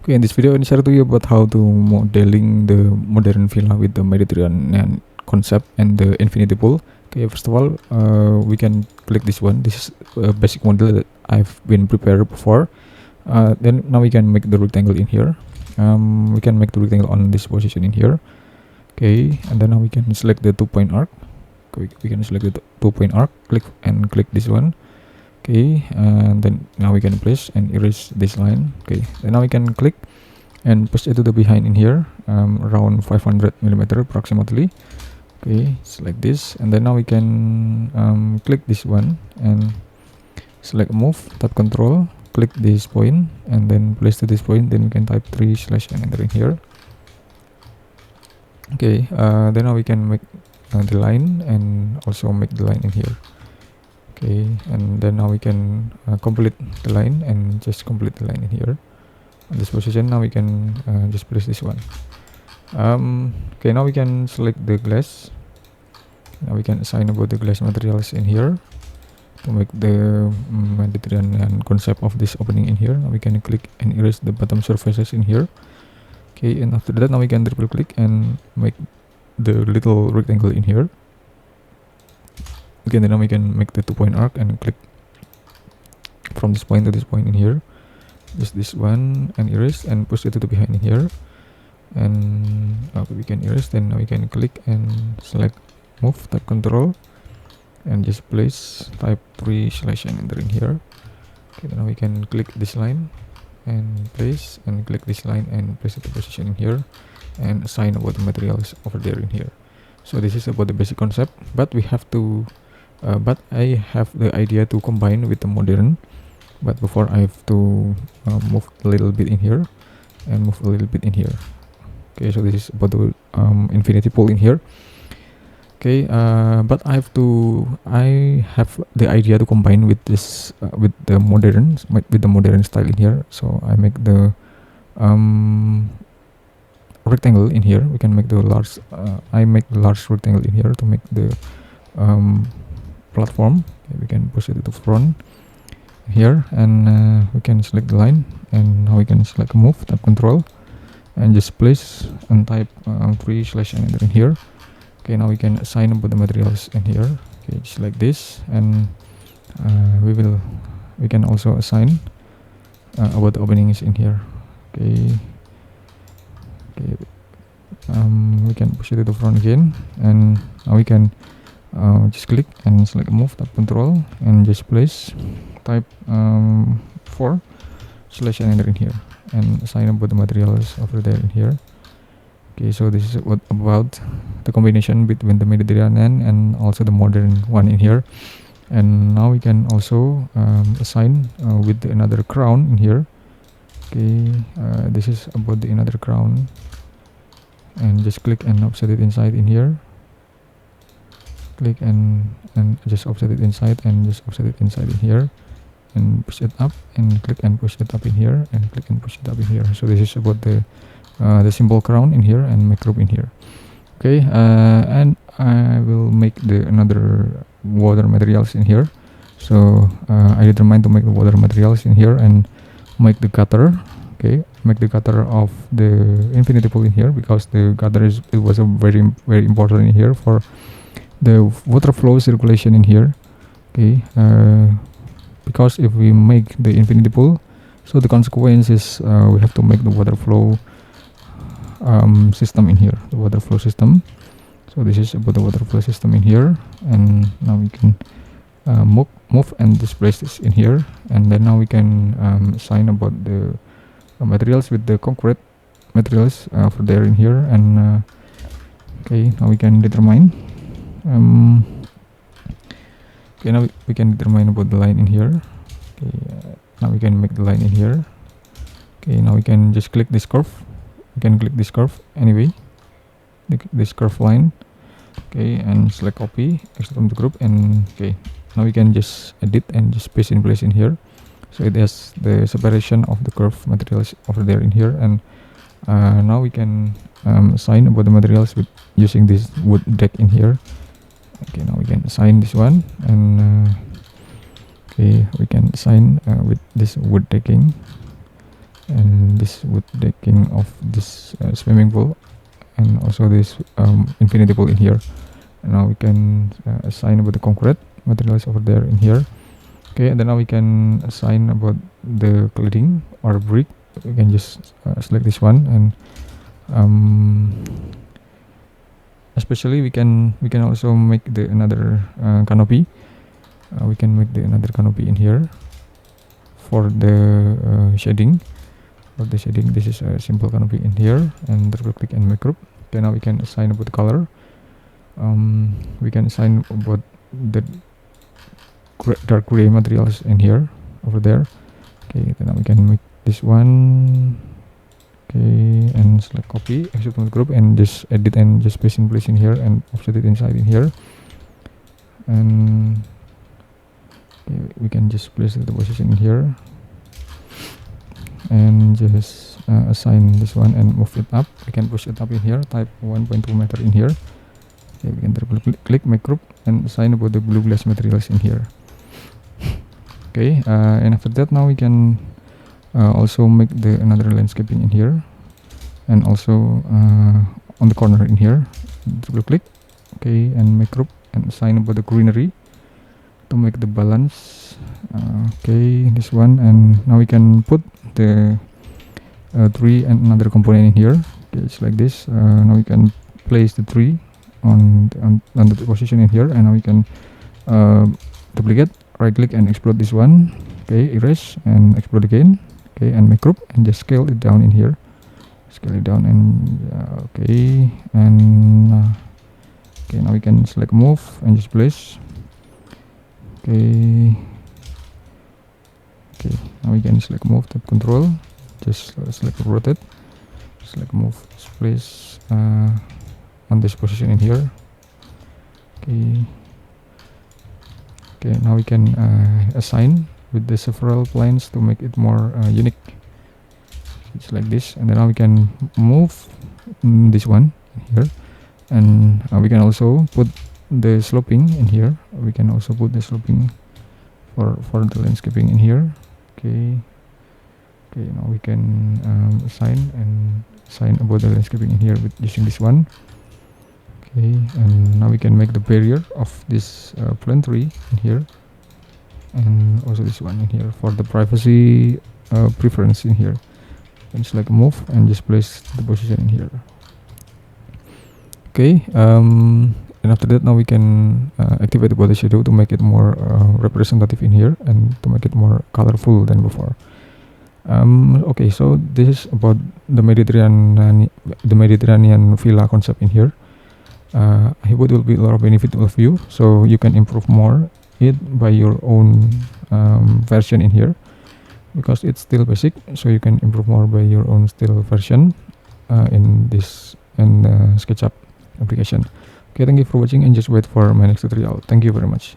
Okay, in this video, I will share to you about how to modeling the modern villa with the Mediterranean concept and the infinity pool. Okay, first of all, we can click this one. This is a basic model that I've been prepared before. Then now we can make the rectangle in here. We can make the rectangle on this position in here. Okay, and then now we can select the 2-point arc. Okay, we can select the 2-point arc. Click this one. Okay, and then now we can place and erase this line. Okay, then now we can click and push it to the behind in here, around 500 millimeter approximately. Okay, select this, and then now we can click this one and select move, tap control, click this point and then place to this point. Then we can type 3 slash and enter in here. Okay, then now we can make the line and also make the line in here. Okay, and then now we can complete the line and just complete the line in here on this position. Now we can just place this one. Okay, now we can select the glass. Now we can assign about the glass materials in here to make the Mediterranean concept of this opening in here. Now we can click and erase the bottom surfaces in here. Okay, and after that now we can triple click and make the little rectangle in here. Okay, then now we can make the 2-point arc and click from this point to this point in here. Just this one and erase and push it to the behind in here. And okay, we can erase. Then now we can click and select move, type control and just place, type 3 slash and enter in here. Okay, then now we can click this line and place and click this line and place it to position in here and assign about the materials over there in here. So this is about the basic concept, but we have to but I have the idea to combine with the modern. But before I have to move a little bit in here and move a little bit in here. Okay, so this is about the infinity pool in here. Okay, but I have the idea to combine with this with the modern style in here. So I make the rectangle in here. We can make the large I make the large rectangle in here to make the platform. Okay, we can push it to the front here, and we can select the line, and now we can select move, tap control and just place and type 3 slash and enter in here. Okay, now we can assign about the materials in here. Okay, just like this, and we can also assign about the openings in here. Okay, we can push it to the front again, and now we can just click and select move, tap control and just place, type 4 slash and enter in here and assign about the materials over there in here. Okay, so this is what about the combination between the Mediterranean and also the modern one in here. And now we can also assign with another crown in here. Okay, this is about the another crown, and just click and offset it inside in here. Click and just offset it inside and just offset it inside in here, and push it up and click and push it up in here, and click and push it up in here. So this is about the simple crown in here and make group in here. Okay, and I will make the another water materials in here. So I determined to make the water materials in here and make the gutter. Okay, make the gutter of the infinity pool in here, because the gutter was a very important in here for the water flow circulation in here. Okay, because if we make the infinity pool, so the consequence is we have to make the water flow system in here, the water flow system. So this is about the water flow system in here, and now we can move and displace this in here, and then now we can assign about the materials with the concrete materials for there in here. And okay, now we can determine okay, now we can determine about the line in here. Okay, now we can make the line in here. Okay, now we can just click this curve. We can click this curve anyway, this curve line. Okay, and select copy, extract from the group, and okay, now we can just edit and just paste in place in here. So it has the separation of the curve materials over there in here. And now we can assign about the materials with using this wood deck in here. Okay, now we can assign this one, and okay, we can assign with this wood decking. and this wood decking of this swimming pool, and also this infinity pool in here. And now we can assign about the concrete materials over there in here. Okay, and then now we can assign about the cladding or brick. We can just select this one, and especially we can also make the another canopy. We can make the another canopy in here for the shading. For the shading, this is a simple canopy in here, and double click and make group. Okay, now we can assign about the color. We can assign about the dark gray materials in here over there. Okay, then now we can make this one. Okay, and select copy, execute mode group, and just edit and just paste in place in here and offset it inside in here. And okay, we can just place the position in here and just assign this one and move it up. We can push it up in here, type 1.2 meter in here. Okay, we can double click make group and assign about the blue glass materials in here. Okay, and after that now we can also make the another landscaping in here, and also on the corner in here, double click, okay, and make group and assign about the greenery to make the balance. Okay, this one, and now we can put the tree and another component in here. Okay, it's like this. Now we can place the tree on the position in here, and now we can duplicate, right click and explode this one. Okay, erase and explode again. Okay, and make group and just scale it down in here. Scale it down, and okay, and okay, now we can select move and just place. Okay, okay, now we can select move, tap control, just select rotate, select move, just place on this position in here. Okay, okay, now we can assign with the several planes to make it more unique. It's like this, and then now we can move this one here, and we can also put the sloping in here. We can also put the sloping for the landscaping in here. Okay, okay, now we can assign about the landscaping in here with using this one. Okay, and now we can make the barrier of this plant tree in here, and also this one in here for the privacy preference in here. And select move and just place the position in here. Okay, and after that now we can activate the body shadow to make it more representative in here and to make it more colorful than before. Okay, so this is about the Mediterranean villa concept in here. I hope it will be a lot of benefit to all of you, so you can improve more it by your own version in here, because it's still basic, so you can improve more by your own still version in SketchUp application. Okay, thank you for watching, and just wait for my next tutorial. Thank you very much.